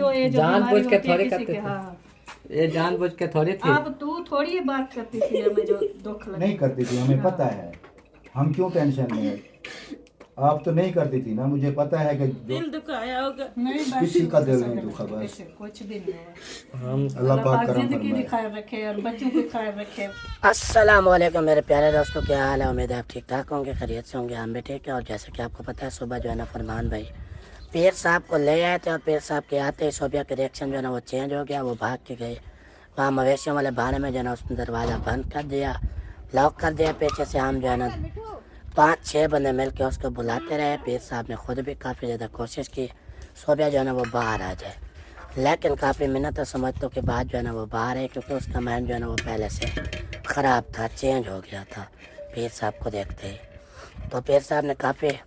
जो ये जो जानबूझ बीमारी के होती है थोड़ी किसी करते के। थे। हाँ ये जानबूझ के थोड़ी थी। अब तू थोड़ी ये बात करती थी हमें जो दुख लगे। नहीं करती थी, हमें पता है, हम क्यों टेंशन में है। आप तो नहीं करती थी ना, मुझे पता है कि दिल दुखाया होगा। नहीं बस किसी का दिल नहीं दुखा, बस ऐसे कुछ भी नहीं हुआ। हम अल्लाह पाक करम जिंदगी भी फरमाए। खैर रखे और बच्चों को खैर रखे। अस्सलाम वालेकुम मेरे प्यारे दोस्तों, क्या हाल है। उम्मीद है आप ठीक ठाक होंगे, खैरियत से होंगे। हम भी ठीक है। और जैसे कि आपको पता है, सुबह जो है ना फरमान भाई पीर साहब को ले आए थे और पीर साहब के आते ही सोबिया के रिएक्शन जो है ना वो चेंज हो गया। वो भाग के गई वहाँ मवेशियों वाले बाड़े में, जो है ना उसने दरवाज़ा बंद कर दिया, लॉक कर दिया पीछे से। हम जो है ना 5-6 बंदे मिल के उसको बुलाते रहे। पीर साहब ने खुद भी काफ़ी ज़्यादा कोशिश की सोबिया जो है ना वो बाहर आ जाए, लेकिन काफ़ी मिन्नत और समझतों के बाद जो है ना वो बाहर है, क्योंकि उसका माइंड जो है ना वो पहले से ख़राब था, चेंज हो गया था पीर साहब को देखते ही। तो पीर साहब ने काफ़ी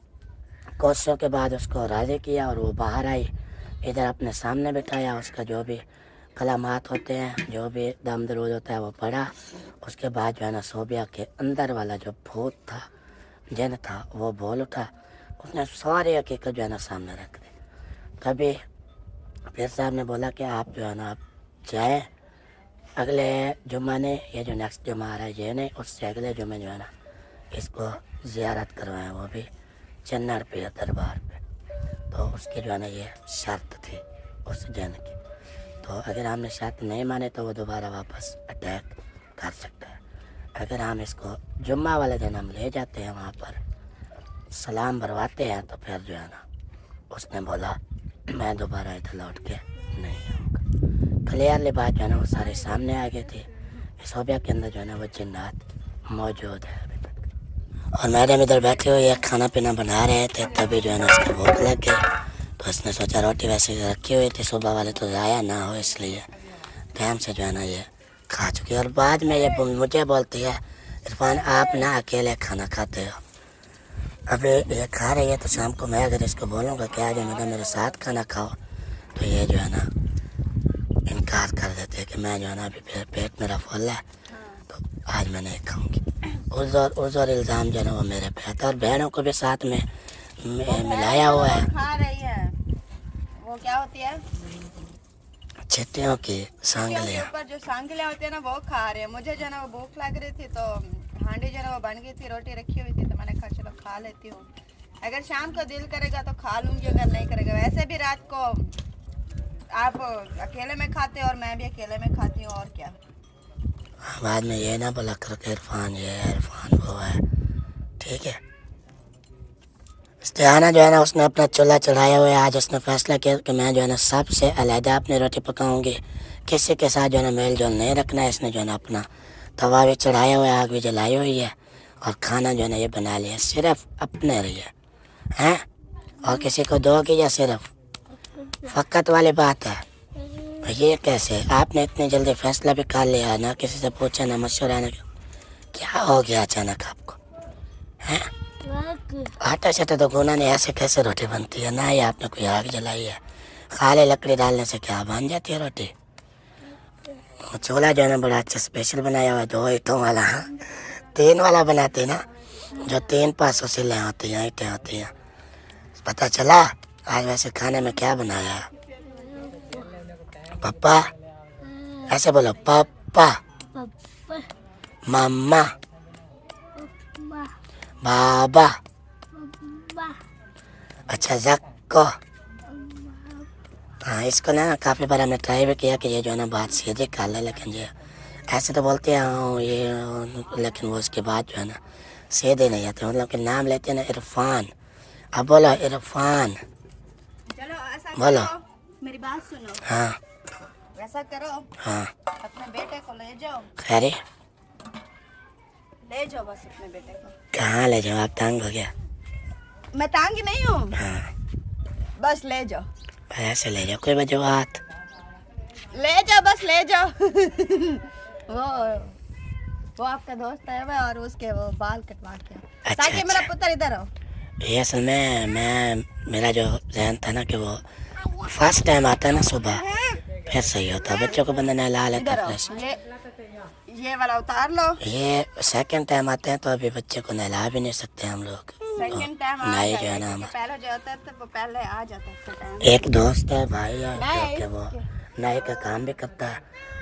कोशिशों के बाद उसको राज़ी किया और वो बाहर आई। इधर अपने सामने बिठाया, उसका जो भी कलामात होते हैं, जो भी दम दरूद होता है वो पढ़ा। उसके बाद जो है ना सोबिया के अंदर वाला जो भूत था, जिन था, वो बोल उठा। उसने सारी हकीकत जो है ना सामने रख दी। तभी पीर साहब ने बोला कि आप जो है ना आप जाएँ अगले जुम्मा ने, ये जो नेक्स्ट जुम्मा आ रहा है ये नहीं, उससे अगले जुम्मे जो है ना इसको ज़ियारत करवाएं, वो भी चन्नड़ पीर दरबार पे। तो उसकी जो है ना ये शर्त थी उस जन की। तो अगर हमने शर्त नहीं माने तो वो दोबारा वापस अटैक कर सकता है। अगर हम इसको जुम्मा वाले दिन हम ले जाते हैं वहाँ पर सलाम भरवाते हैं, तो फिर जो है ना उसने बोला मैं दोबारा इधर लौट के नहीं आऊँगा। क्लियरली बात जो है ना वो सारे सामने आ गई थी। सोबिया के अंदर जो है ना वो जिन्नात मौजूद है अभी तक। और मैडम इधर बैठे हुए खाना पीना बना रहे थे, तभी जो है ना उसको भूख लग गई। तो उसने सोचा रोटी वैसे रखी हुई थी सुबह वाले, तो ज़ाया ना हो इसलिए टाइम से जो है ना ये खा चुकी। और बाद में ये मुझे बोलती है इरफान आप ना अकेले खाना खाते हो। अभी ये खा रही है तो शाम को मैं अगर इसको बोलूँगा कि आज मैडम मेरे साथ खाना खाओ, तो ये जो है ना इनकार कर देते हैं कि मैं जो है ना अभी पेट मेरा फुल है तो आज मैं नहीं खाऊंगी। उज़र इल्ज़ाम जो है ना वो मेरे पे आता है। और बहनों को भी साथ में मिलाया हुआ है। खा रही है वो क्या होती है, चिट्टियों की के सांगलियाँ। ऊपर जो सांगलियाँ होती है ना वो खा रहे हैं। मुझे जो है ना वो भूख लग रही थी तो हांडी जो है ना वो बन गई थी, रोटी रखी हुई थी, तो मैंने कहा चलो खा लेती हूँ। अगर शाम को दिल करेगा तो खा लूँगी, अगर नहीं करेगा। वैसे भी रात को आप अकेले में खाते हो और मैं भी अकेले में खाती हूँ, और क्या। बाद में ये ना बोला कर के इरफान ये है इरफान वो है, ठीक है। इस्तेहाना जो है ना उसने अपना चूल्हा चढ़ाया हुआ है। आज उसने फैसला किया कि मैं जो है ना सबसे अलहदा अपनी रोटी पकाऊंगी, किसी के साथ जो है ना मेल जोल नहीं रखना है। इसने जो है ना अपना तवा भी चढ़ाया हुआ है, आग भी जलाई हुई है और खाना जो है ना ये बना लिया सिर्फ अपने लिए हैं। और किसी को दोगी या सिर्फ फ़कत वाली बात है। ये कैसे आपने इतनी जल्दी फैसला भी कर लिया, ना किसी से पूछा ना मशवरा ना, क्या हो गया अचानक आपको हैं? आटा शटा तो गूना नहीं, ऐसे कैसे रोटी बनती है? ना ही आपने कोई आग जलाई है, खाली लकड़ी डालने से क्या बन जाती है रोटी? चूल्हा जो है ना बड़ा अच्छा स्पेशल बनाया हुआ है, 2 ईंटों वाला। हाँ 3 वाला बनाते ना, जो 3 पासों सिले होती हैं, ईंटें होती हैं। पता चला आज वैसे खाने में क्या बनाया? पापा ऐसे बोलो, पापा मम्मा बाबा। अच्छा जक्को। हाँ इसको ना काफ़ी बार हमने ट्राई भी किया कि ये जो है ना बात सीधे कर ले, लेकिन ये ऐसे तो बोलते हैं हाँ ये, लेकिन वो उसके बाद जो है ना सीधे नहीं आते, मतलब कि नाम लेते हैं ना इरफान। अब बोलो इरफान, चलो ऐसा बोलो। करो, मेरी बात सुनो। हाँ ऐसा करो, हाँ अपने बेटे को ले जाओ, खैरी ले जाओ बस अपने बेटे को। कहाँ ले जाओ? आप तंग हो गया? मैं तांग नहीं हूँ, हाँ बस ले जाओ, ऐसे ले जाओ, कोई वजूहत? ले जाओ, बस ले जाओ। वो आपका दोस्त है वह, और उसके वो बाल कटवा के अच्छा, ताकि मेरा अच्छा। पुत्र इधर हो। ये असल में मेरा जो जहन था ना कि वो फर्स्ट टाइम आता है ना सुबह फिर सही होता है, बच्चों को बंदा नहला लेता इधर है आओ, फ्रेश। ये वाला उतार लो। ये सेकंड टाइम आते हैं तो अभी बच्चे को नहला भी नहीं सकते हम लोग। सेकंड टाइम आ नहीं, गया जो है ना, क्योंकि पहले जो होता था वो पहले आ जाता था टाइम। एक दोस्त है भाई है जो कि वो नए का काम भी करता है,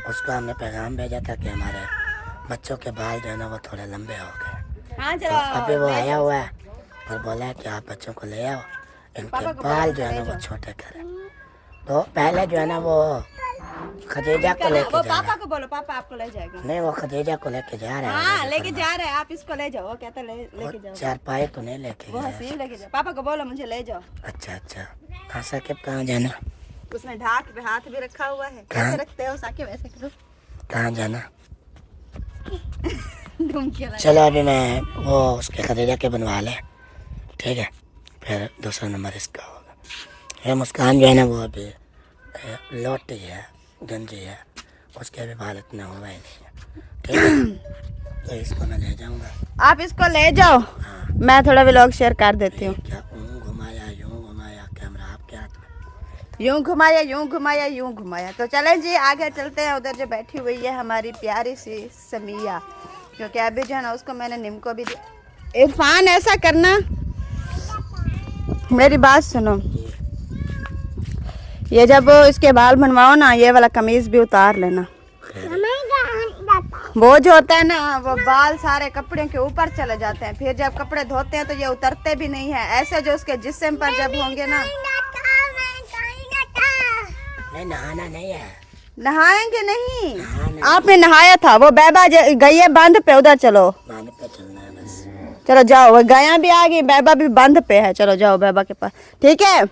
उसको हमने पैगाम भेजा था कि हमारे बच्चों के बाल जो है ना वो थोड़े लंबे हो गए। हाँ तो चलो अभी वो आया हुआ है और बोला है कि आप बच्चों को ले आओ, इनके बाल जो है ना वो छोटे करें। तो पहले जो है ना वो खदीजा को लेके वो जा पापा रहा को बोलो, पापा आपको ले जाएगा। नहीं, वो खदीजा को लेके जा रहा है। हाँ लेके जा रहे हैं, आप इसको ले जाओ। वो कहता लेके जाओ। चारपाई तो नहीं लेके वो गया। हसीब लेके जाओ, पापा को बोलो मुझे ले जाओ। अच्छा अच्छा। हाँ साकिब कहाँ जाना? उसने ढाक पे हाथ भी रखा हुआ है। कैसे रखते हो साकिब? ऐसे करो। कहाँ जाना? धमकी लगा। चलो अभी मैं वो उसके खदीजा के बनवा ले, ठीक है, फिर दूसरा नंबर इसका होगा। ये मुस्कान जो है ना वो अभी लौटी है, गंजी है, उसके अभी बाल इतना हुआ ही नहीं है, ठीक है। तो इसको मैं ले जाऊंगा। आप इसको ले जाओ, मैं थोड़ा व्लॉग शेयर कर देती हूँ। क्या घुमाया यूं घुमाया, कैमरा आपके हाथ में। यूं घुमाया यूं घुमाया यूं घुमाया। तो चलें जी आगे चलते हैं। उधर जो बैठी हुई है हमारी प्यारी सी समिया, क्योंकि अभी जो है ना उसको मैंने निम को भी दिया। इरफान ऐसा करना, मेरी बात सुनो, ये जब इसके बाल बनवाओ ना, ये वाला कमीज भी उतार लेना। वो जो होता है ना वो बाल सारे कपड़े के ऊपर चले जाते हैं, फिर जब कपड़े धोते हैं तो ये उतरते भी नहीं है। ऐसे जो उसके जिस्म पर जब होंगे ना, नहीं नहाना नहीं है। नहाएंगे नहीं। आपने नहाया था, वो बैबा गई है बांध पे, उधर चलो। बांध पे चलना है बस। चलो जाओ, वो गया भी आ गई, बैबा भी बांध पे है। चलो जाओ बैबा के पास, ठीक है।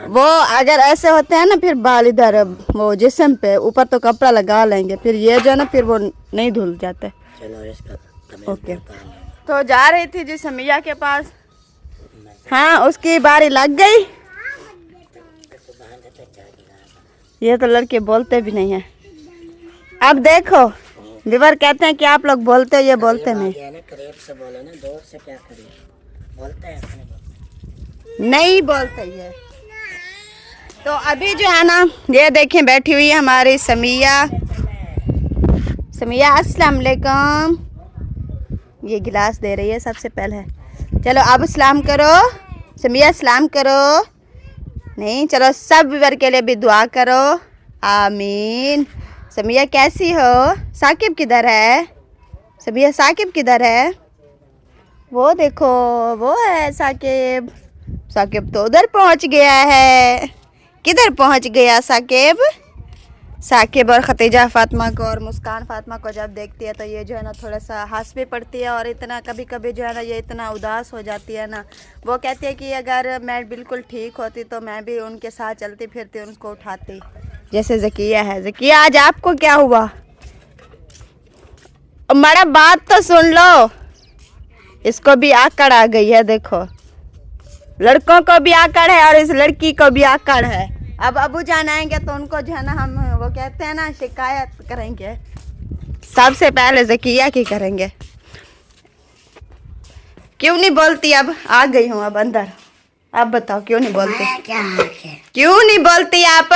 वो अगर ऐसे होते हैं ना फिर बाल इधर वो जिस्म पे ऊपर तो कपड़ा लगा लेंगे, फिर ये जो है ना फिर वो नहीं धुल जाते। चलो इसका ओके। तो जा रही थी जी समिया के पास। हाँ उसकी बारी लग गई। ये तो लड़के बोलते भी नहीं है। अब देखो विवर कहते हैं कि आप लोग बोलते हो, ये बोलते नहीं। करीब से बोलो ना, दूर से क्या करिए, बोलते हैं नहीं बोलते ये। तो अभी जो है ना ये देखें बैठी हुई है हमारी समिया। समिया अस्सलाम वालेकुम। ये गिलास दे रही है सबसे पहले। चलो अब सलाम करो समिया, सलाम करो। नहीं चलो सब विवर के लिए भी दुआ करो, आमीन। समिया कैसी हो? साकिब किधर है? समिया साकिब किधर है? वो देखो वो है साकिब। साकिब तो उधर पहुंच गया है। किधर पहुंच गया साकिब? साकिब और खतीजा फातिमा को और मुस्कान फातिमा को जब देखती है तो ये जो है ना थोड़ा सा हंस भी पड़ती है, और इतना कभी कभी जो है ना ये इतना उदास हो जाती है ना। वो कहती है कि अगर मैं बिल्कुल ठीक होती तो मैं भी उनके साथ चलती फिरती, उनको उठाती, जैसे ज़किया है। ज़किया आज आपको क्या हुआ? हमारा बात तो सुन लो। इसको भी आकड़ आ गई है, देखो लड़कों को भी आकड़ है और इस लड़की को भी आकड़ है। अब अबू जान आएंगे तो उनको जो है ना हम वो कहते हैं ना शिकायत करेंगे। सबसे पहले ज़किया की करेंगे। क्यों नहीं बोलती? अब आ गई हूँ अब अंदर। आप बताओ क्यों नहीं बोलती? क्यों नहीं बोलती आप?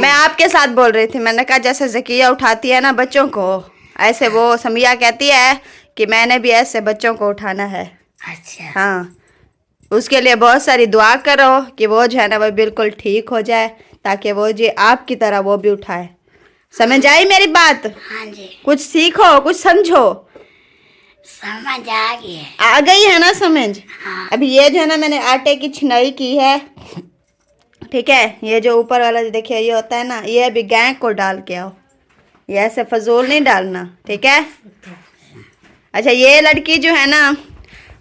मैं आपके साथ बोल रही थी। मैंने कहा जैसे ज़किया उठाती है ना बच्चों को, ऐसे वो समिया कहती है कि मैंने भी ऐसे बच्चों को उठाना है। अच्छा हाँ, उसके लिए बहुत सारी दुआ करो कि वो जो है ना वो बिल्कुल ठीक हो जाए, ताकि वो जी आपकी तरह वो भी उठाए। समझ आई मेरी बात? हाँ जी, कुछ सीखो, कुछ समझो। समझ आ गई है। आ गई है ना समझ? हाँ। अभी ये जो है ना मैंने आटे की छिनाई की है, ठीक है। ये जो ऊपर वाला देखिए ये होता है ना, ये अभी गाय को डाल के आओ। ये ऐसे फजूल नहीं डालना, ठीक है। अच्छा ये लड़की जो है ना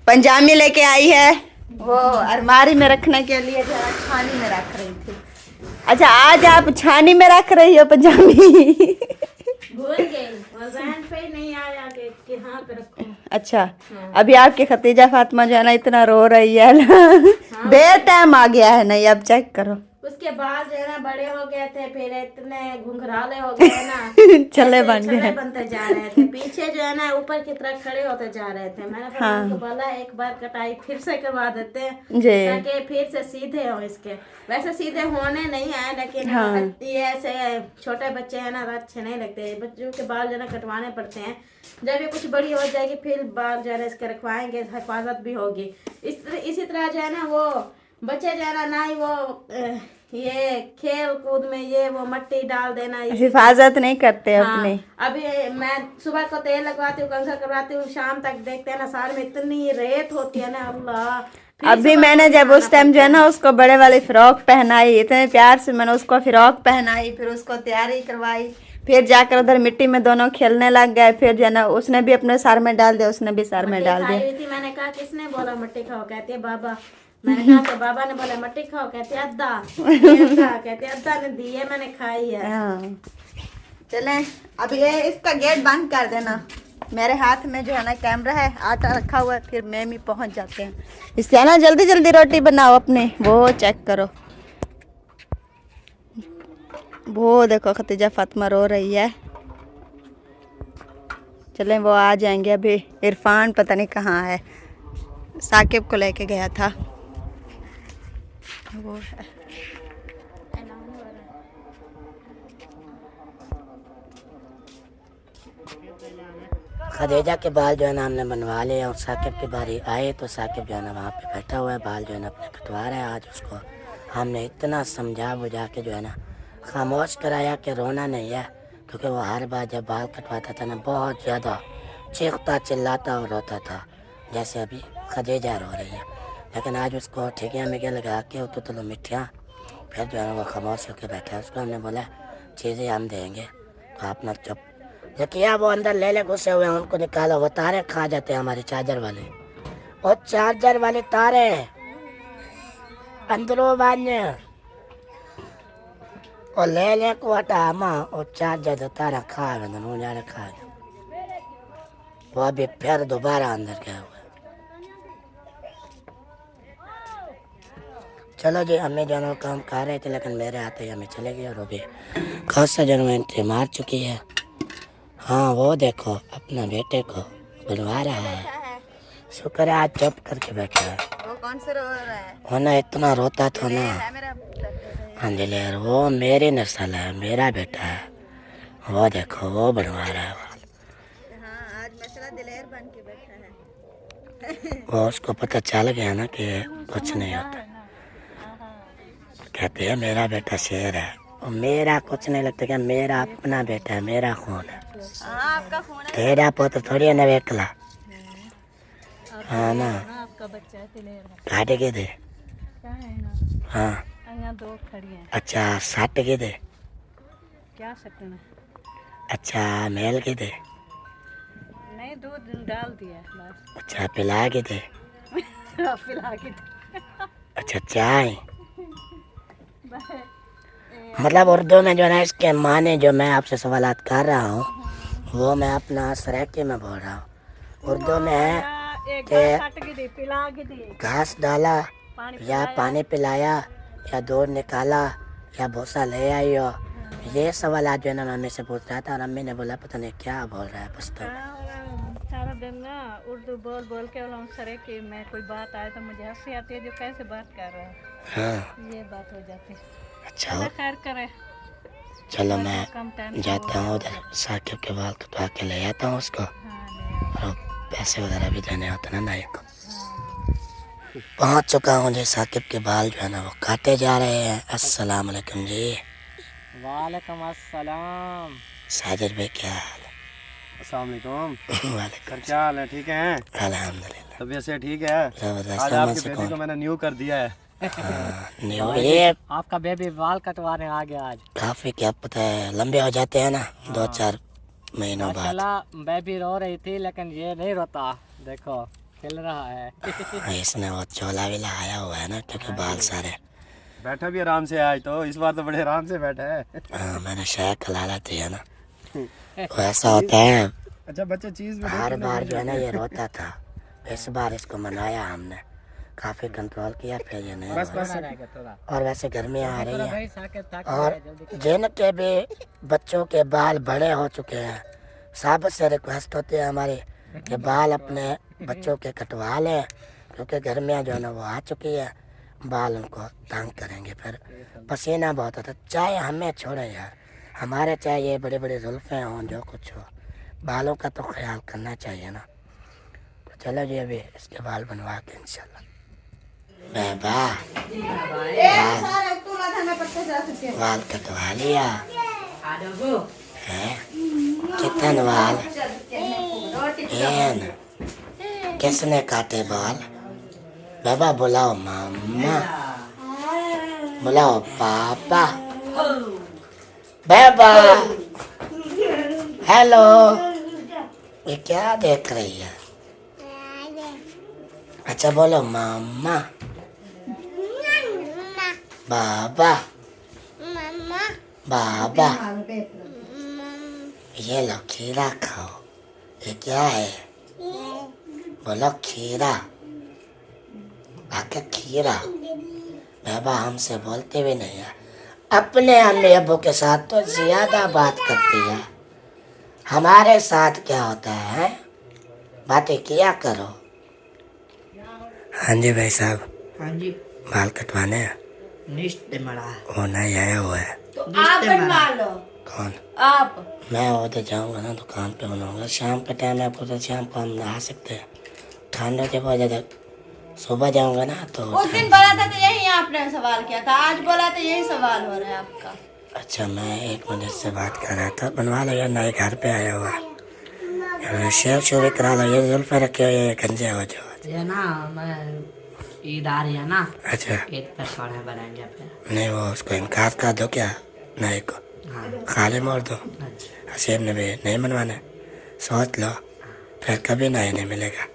पंजाबी लेके आई है, वो अलमारी में रखने के लिए जो है छानी में रख रही थी। अच्छा आज आप छानी में रख रही हो पंजाबी? भूल गई, वज़न पे नहीं आया कि हाँ पे रखो। अच्छा अभी आपकी खतीजा फातिमा जो है ना इतना रो रही है ना, देर टाइम आ गया है। नहीं अब चेक करो, उसके बाल जो है ना बड़े हो गए थे, फिर इतने घुंघराले हो गए ना छल्ले ऐसे बन छल्ले गए। बनते जा रहे थे, पीछे जो है ना ऊपर की तरफ खड़े होते जा रहे थे। मैंने फरमान को बोला एक बार कटाई फिर से करवा देते हैं जी ताकि फिर से सीधे हो इसके। वैसे सीधे होने नहीं आए, लेकिन ये ऐसे छोटे बच्चे हैं ना अच्छे नहीं लगते, बच्चों के बाल जो है ना कटवाने पड़ते हैं। जब ये कुछ बड़ी हो जाएगी फिर बाल जो है ना इसके रखवाएंगे, हिफाजत भी होगी। इसी तरह जो है ना वो बच्चे जो है ना ही वो ये खेल कूद में ये वो मट्टी डाल देना, हिफाजत नहीं करते अपनी। अभी मैं सुबह को तेल लगवाती हूँ, कंघा करवाती हूँ, शाम तक देखते हैं ना साल में इतनी रेत होती है ना अल्लाह। फिर अभी सुबह मैंने को जब नहाना उस टाइम जो है ना उसको बड़े वाली फ्रॉक पहनाई, इतने प्यार से मैंने उसको फ्रॉक पहनाई, फिर उसको तैयारी करवाई, फिर जाकर उधर मिट्टी में दोनों खेलने लग गए। फिर जो है ना उसने भी अपने सर में डाल दिया, उसने भी सर में डाल खाई दिया। हुई थी। मैंने कहा किसने बोला मट्टी खाओ, कहती है बाबा। मैंने कहा तो बाबा ने बोला मट्टी खाओ, कहते अद्दा, कहते अद्दा ने दी है, मैंने खाई है। हाँ चलें अब ये इसका गेट बंद कर देना। मेरे हाथ में जो है ना कैमरा है, आटा रखा हुआ है, फिर मैं भी पहुंच जाते हैं। इससे ना जल्दी जल्दी रोटी बनाओ अपने। वो चेक करो, वो देखो खतीजा फातिमा रो रही है। चलें वो आ जाएंगे। अभी इरफान पता नहीं कहाँ है, साकिब को लेके गया था। वो है खदीजा के बाल जो है ना हमने बनवा लिए और साकिब की बारी आई तो साकिब जो है ना वहाँ पे बैठा हुआ है, बाल जो है ना अपने कटवा रहा है। आज उसको हमने इतना समझा बुझा के जो है ना खामोश कराया कि रोना नहीं है, क्योंकि वो हर बार जब बाल कटवाता था ना बहुत ज़्यादा चीखता चिल्लाता और रोता था, जैसे अभी खदीजा रो रही है। लेकिन आज उसको ठेकियाँ में लगा के तो लो मिठियाँ, फिर जो है वो खामोश होकर बैठा है। उसको हमने बोला चीज़ें हम देंगे तो आप ना चुप। जो किया वो अंदर ले ले घुसे हुए हैं, उनको निकाला। वो तारे खा जाते हैं हमारे चार्जर वाले, और चार्जर वाले तारे अंदरों बांधे और ले ले को हटा माँ, और चार्जर जो तारा खा गए खा गए। वो अभी फिर दोबारा अंदर गया हुआ है। चलो जी हमें जो है काम कर रहे थे, लेकिन मेरे आते ही हमें चले गए और अभी खासा जो एंट्री मार चुकी है। हाँ वो देखो अपना बेटे को बुलवा रहा है, शुक्र है आज चुप करके बैठा है। वो कौन से रो रहा है? वो ना इतना रोता था ना। है मेरा हाँ दिलेर, वो मेरी नस्ल है, मेरा बेटा है। वो देखो वो बनवा रहा है बाल। हाँ आज मसला दिलेर बन के बैठा है। वो उसको पता चल गया ना कि कुछ नहीं होता। कहते हैं मेरा बेटा शेर है, और मेरा कुछ नहीं लगता, क्या मेरा अपना बेटा है, मेरा खून है। हाँ आपका फोन है। तेरा पुत्र थोड़ी है नवेकला। हाँ ना आपका बच्चा है दिलेर है, काटे के दे। क्या है ना हाँ यहाँ दो खड़ी हैं, अच्छा साट के दे। क्या सकना अच्छा मेल के दे। नहीं दूध डाल दिया बस। अच्छा पिला के दे। पिला के अच्छा चाय, मतलब उर्दू में जो है ना इसके माने जो मैं आपसे सवालात कर रहा हूँ वो मैं अपना सराइकी में बोल रहा हूँ। उर्दू में है कि घास डाला या पानी पिलाया या दूध निकाला या भूसा ले आई हो, ये सवालात जो है ना मम्मी से पूछ रहा था और अम्मी ने बोला पता नहीं क्या बोल रहा है पश्तो। सारा दिन ना उर्दू बोल बोल के सरे कि मैं कोई बात आए तो मुझे हंसी आती है, जो कैसे बात कर रहा है। हाँ ये बात हो जाती है। अच्छा अल्लाह खैर करे। चलो कम मैं टाइम जाता हूँ उधर, साकिब के बाल कटवा के ले आता हूँ उसको, और पैसे वगैरह भी देने होते ना नाई को। पहुँच चुका हूँ जी, साकिब के बाल जो है ना वो काटे जा रहे हैं। अस्सलाम वालेकुम जी। वालेकुम अस्सलाम। साजिद भाई क्या हाल है? अस्सलाम वालेकुम। वालेकुम क्या हाल है? ठीक है? अल्हम्दुलिल्लाह तबीयत से ठीक है? जबरदस्त। आज अमन आपके से बेटे को कौन? मैंने न्यू कर दिया है। हाँ, न्यू ये आपका बेबी बाल कटवाने आ गया आज। काफी क्या पता है लंबे हो जाते हैं ना 2-4 महीनों बाद। माशाल्लाह बेबी रो रही थी लेकिन ये नहीं रोता, देखो खिल रहा है। इसने वो चोला भी लगाया हुआ है ना, क्योंकि बाल सारे। बैठा भी आराम से आज तो, इस बार तो बड़े आराम से बैठा है। हाँ मैंने शायद खिला दी है ना, वो ऐसा होता है। अच्छा बच्चा चीज में हर बार जो है ना ये रोता था, इस बार इसको मनाया हमने, काफ़ी कंट्रोल किया, फिर ये नहीं बस हुआ। बस रहेगा थोड़ा और वैसे गर्मियाँ आ रही हैं भाई साके ताके और जल्दी जिनके भी बच्चों के बाल बड़े हो चुके हैं, सबसे रिक्वेस्ट होती है हमारी कि बाल अपने बच्चों के कटवा लें, क्योंकि गर्मियाँ जो है ना वो आ चुकी है, बाल उनको तंग करेंगे, फिर पसीना बहुत होता है। चाहे हमें छोड़े यार, हमारे चाहे ये बड़े बड़े जुल्फ़े हों, जो कुछ हो, बालों का तो ख्याल करना चाहिए ना। तो चलो जी, अभी इसके बाल बनवा के इंशाल्लाह। बाबा बाल कटवा लिया है, कितने बाल एन किसने काटे बाल? बाबा बुलाओ मामा, बुलाओ पापा। बाबा हेलो, ये क्या देख रही है? अच्छा बोलो मामा, बाबा, बाबा। ये लो खीरा खाओ। ये क्या है? बोलो खीरा। आके खीरा। बाबा हमसे बोलते भी नहीं है, अपने अम्मी अब्बू के साथ तो ज्यादा बात करती है, हमारे साथ क्या होता है? बातें किया करो। हाँ जी भाई साहब, हाँ जी, बाल कटवाने हैं। निश्चय मरा वो नहीं आया हुआ है। तो आप बनवा लो। कौन? आप मैं उधर जाऊंगा ना, दुकान पे बनाऊंगा। शाम के टाइम में पूरा शाम को हम नहा सकते हैं, ठंड होती है बहुत ज़्यादा। सुबह जाऊंगा ना तो उस दिन बोला था तो यही आपने सवाल किया था, आज बोला तो यही सवाल हो रहा है आपका। अच्छा, मैं 1 मिनट से बात कर रहा था। बनवा लो यार, नए घर पे आया हुआ है। शेव शोरी करा लो, ये जुल्फे रखे हुए, ये गंजे हो जाओ। ये ना, मैं ईद आ रही है ना, अच्छा, ईद पर सोने बनाएंगे फिर। नहीं वो उसको इनकार कर दो क्या, नए को हाँ खाली मोड़ दो। अच्छा, हसीब ने भी नहीं बनवाने, सोच लो, फिर कभी नए नहीं मिलेगा।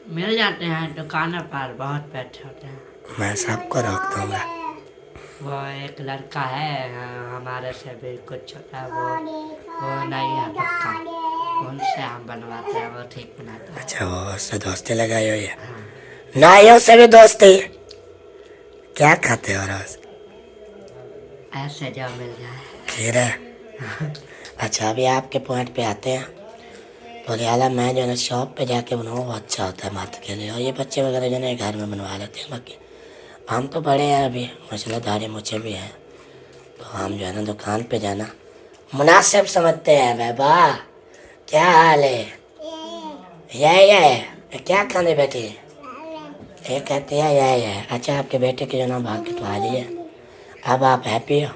मिल जाते हैं दुकानों पर, बहुत बैठे होते हैं। मैं सबको रोक दूंगा। वो एक लड़का है हमारे से भी कुछ छोटा, वो नहीं है पक्का, उनसे हम बनवाते हैं, वो ठीक बनाता है। अच्छा, वो उससे दोस्ती लगाई हुई है? नाइयों से भी दोस्ती? क्या खाते हो रोज? ऐसे जो मिल जाए। खीरा। अच्छा, अभी आपके पॉइंट पे आते हैं। तो लिहाजा मैं जो है ना शॉप पे जाके बनाऊँ, वो अच्छा होता है माथे के लिए। और ये बच्चे वगैरह जो है घर में बनवा लेते हैं। बाकी हम तो बड़े हैं अभी, मसलाधारी मुझे भी है, तो हम जो है ना दुकान पे जाना मुनासिब समझते हैं। बाबा क्या हाल है? ये क्या खाने बैठी है? ये कहते हैं ये। अच्छा, आपके बेटे के जो ना बाल कटवा दिए, अब आप हैप्पी हो?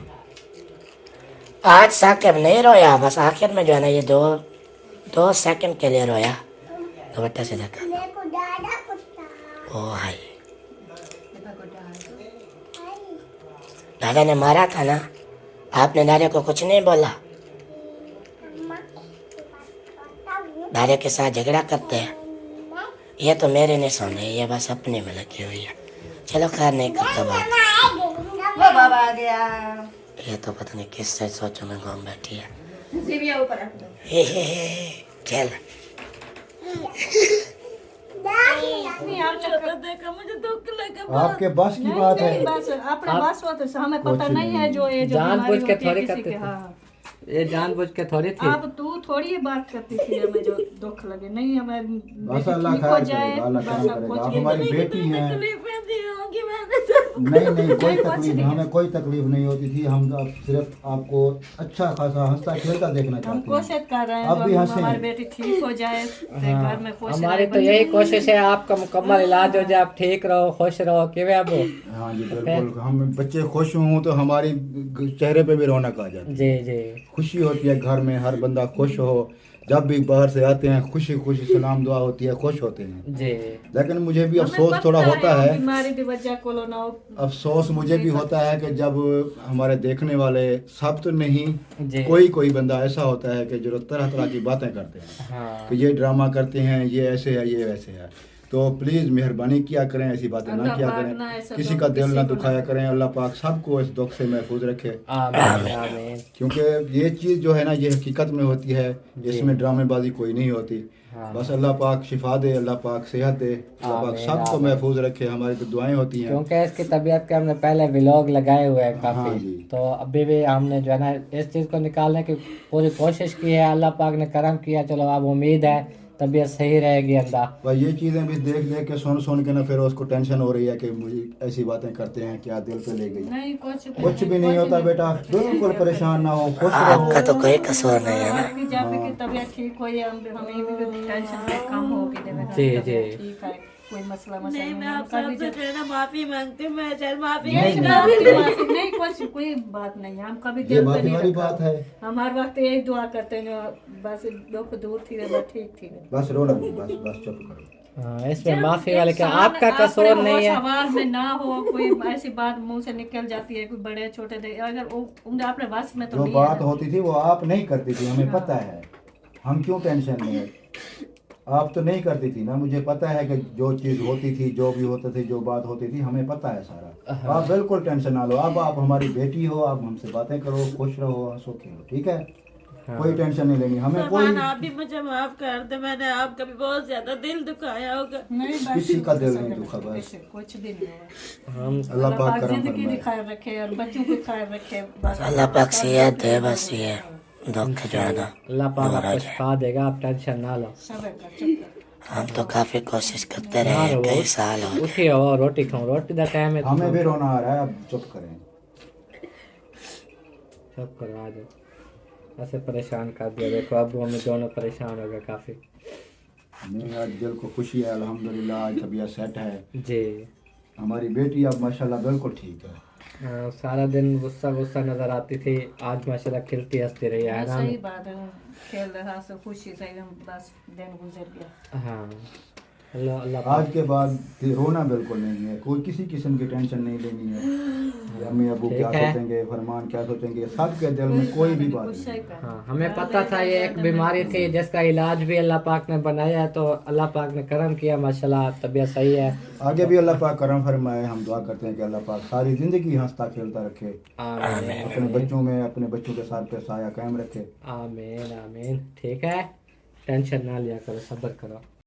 आज साकिब नहीं रोया, बस आखिर में जो है ना ये दो सेकंड के लिए रोया। दुपट्टा से देखा, ओ हाय, दादा ने मारा था ना, आपने दादा को कुछ नहीं बोला? दादा के साथ झगड़ा करते हैं? ये तो मेरे नहीं सुन रही, ये बस अपने में लगी हुई है। चलो खैर, नहीं करता बात। वो बाबा आ गया। ये तो पता नहीं किस से सोचो में घूम बैठी है। जीविया ऊपर रख दो। हे चल। आपके बस की बात है। बस अपने बस हो तो हमें पता कुछ नहीं है, जो ये जो जानबूझ बीमारी के होती है थोड़ी किसी करते के। थे। हाँ, ये जानबूझ के थोड़ी थी। अब तू थोड़ी ये बात करती थी, हमें जो दुख लगे नहीं, हमें बस बेटी अल्लाह ठीक हो खैर जाए, करेगा, अल्लाह बस करम अब करेगा। कुछ आप हमारी बेटी हैं। तकलीफें दी होंगी मैंने सब। नहीं कोई कुछ तकलीफ, नहीं। हमें कोई तकलीफ नहीं होती थी। हम अब सिर्फ आपको अच्छा खासा हंसता खेलता देखना हम चाहते हैं। कोशिश कर रहे हैं अब भी जो हंसे। हमारी बेटी ठीक हो जाए, तो घर में खुश हमारी रहे, तो यही कोशिश है, आपका मुकम्मल इलाज हो जाए, आप ठीक रहो, खुश रहो। किवे अब? हाँ जी बिल्कुल, हम बच्चे खुश हों तो हमारी चेहरे पे भी रौनक आ जाती है, जी जी। खुशी होती है घर में। हर बंदा खुश हो, जब भी बाहर से आते हैं खुशी खुशी सलाम दुआ होती है, खुश होते हैं। जी। लेकिन मुझे भी हमें अफसोस पता थोड़ा होता वो है, बीमारी की वजह को लो ना, अफसोस मुझे भी होता है कि जब हमारे देखने वाले, सब तो नहीं, जी। कोई बंदा ऐसा होता है कि जो तरह तरह की बातें करते हैं हाँ। कि ये ड्रामा करते हैं, ये ऐसे है, ये वैसे है। तो प्लीज़ मेहरबानी किया करें, ऐसी बातें ना अल्लाह किया पाक ना करें, ऐसा किसी दुख का दिल किसी ना को ना दुखाया करें। अल्लाह पाक सबको इस दुख से महफूज रखे, आमीन आमीन। क्योंकि ये चीज़ जो है ना, ये हकीकत में होती है, इसमें ड्रामेबाजी कोई नहीं होती। हाँ। बस अल्लाह पाक शिफा दे, अल्लाह पाक सेहत दे, अल्लाह पाक आमीन, सबको आमीन। महफूज रखे। हमारी तो दुआएं होती हैं। क्योंकि इसकी तबीयत के हमने पहले व्लॉग लगाए हुए हैं हाँ काफ़ी, जी। तो अभी भी हमने जो है ना इस चीज़ को निकालने की पूरी कोशिश की है। अल्लाह पाक ने करम किया, चलो अब उम्मीद है तबीयत सही रहेगी अंदा। भाई ये चीज़ें भी देख देख के सुन के ना फिर उसको टेंशन हो रही है कि मुझे ऐसी बातें करते हैं, क्या दिल पे ले गई। नहीं कुछ भी नहीं होता बेटा, बिल्कुल परेशान ना हो, खुश आपका रहो। तो कोई कसूर नहीं है ना। आपकी जब की तबीयत ठीक हो या हमें भी टेंशन कम होगी। जी, जी। ठीक है, कोई मसला नहीं, मैं आप कभी सबसे जो है ना माफी मांगती हूँ। मैं शायद माफी नहीं कुछ कोई बात नहीं है, हम कभी ये दिल पे माफी नहीं वाली रखा। बात है। हम हर वक्त यही दुआ करते हैं बस दुख दूर थी बस ठीक थी। बस रोना नहीं, बस बस चुप करो। हाँ, इसमें माफ़ी वाले का आपका कसूर नहीं है। सवाल में ना हो, कोई ऐसी बात मुंह से निकल जाती है, कोई बड़े छोटे अगर उनके अपने बस में तो जो नहीं बात है। होती थी वो आप नहीं करती थी, हमें पता है। हम क्यों टेंशन में है? आप तो नहीं करती थी ना, मुझे पता है कि जो चीज़ होती थी, जो भी होता थी, जो बात होती थी, हमें पता है सारा। आप बिल्कुल टेंशन ना लो। अब आप हमारी बेटी हो, आप हमसे बातें करो, खुश रहो, हंसो खेलो, ठीक है? कोई टेंशन नहीं लेनी हमें। कोई फरमान, आप भी मुझे माफ कर दे। मैंने आपका भी बहुत ज्यादा दिल दुखाया होगा। नहीं बस किसी का दिल नहीं दुखा, बस कुछ भी नहीं हुआ। हम अल्लाह पाक करम जिंदगी भी फरमाए। खैर रखे और बच्चों को खैर रखे बस। अल्लाह पाक सेहत दे, बस ये दुख जो है ना अल्लाह पाक दूर हो आपको जाए। शिफा देगा, आप टेंशन ना लो। सबर कर, चुप कर। हम तो काफी कोशिश करते ना रहे हैं, रो, कई साल हो गए। उठी हो, रोटी खाओ, रोटी का टाइम है। हमें भी रोना आ रहा है, अब चुप करें। सब करो, आ जाओ। ऐसे परेशान कर दिया, देखो अब हम दोनों परेशान हो गए काफ़ी। नहीं, आज दिल को खुशी है, अल्हम्दुलिल्लाह। आज तबीयत सेट है। जी। हमारी बेटी अब माशाल्लाह बिल्कुल ठीक है। हाँ, सारा दिन गुस्सा गुस्सा नजर आती थी, आज माशाल्लाह खिलती हंसती रही है ना। सही बात है, खेल रहा से खुशी से एकदम बस दिन गुजर गया। हाँ, अल्लाह अल्लाह आज के बाद रोना बिल्कुल नहीं है, कोई किसी किस्म की टेंशन नहीं लेनी है। अम्मी अबू क्या ठीक है। सोचेंगे, फरमान क्या सोचेंगे, सबके दिल में कोई भी बात गुस्सा ही नहीं। कर। हाँ, हमें पता था ये एक बीमारी थी जिसका इलाज भी अल्लाह पाक ने बनाया है, तो अल्लाह पाक ने करम किया, माशाल्लाह तबीयत सही है। आगे भी अल्लाह पाक करम फरमाए। हम दुआ करते हैं कि अल्लाह पाक सारी ज़िंदगी हंसता खेलता रखे, आमीन अपने बच्चों में, अपने बच्चों के साथ पे साया कायम रखे। आमीन आमीन। ठीक है, टेंशन ना लिया करो, सब्र करो।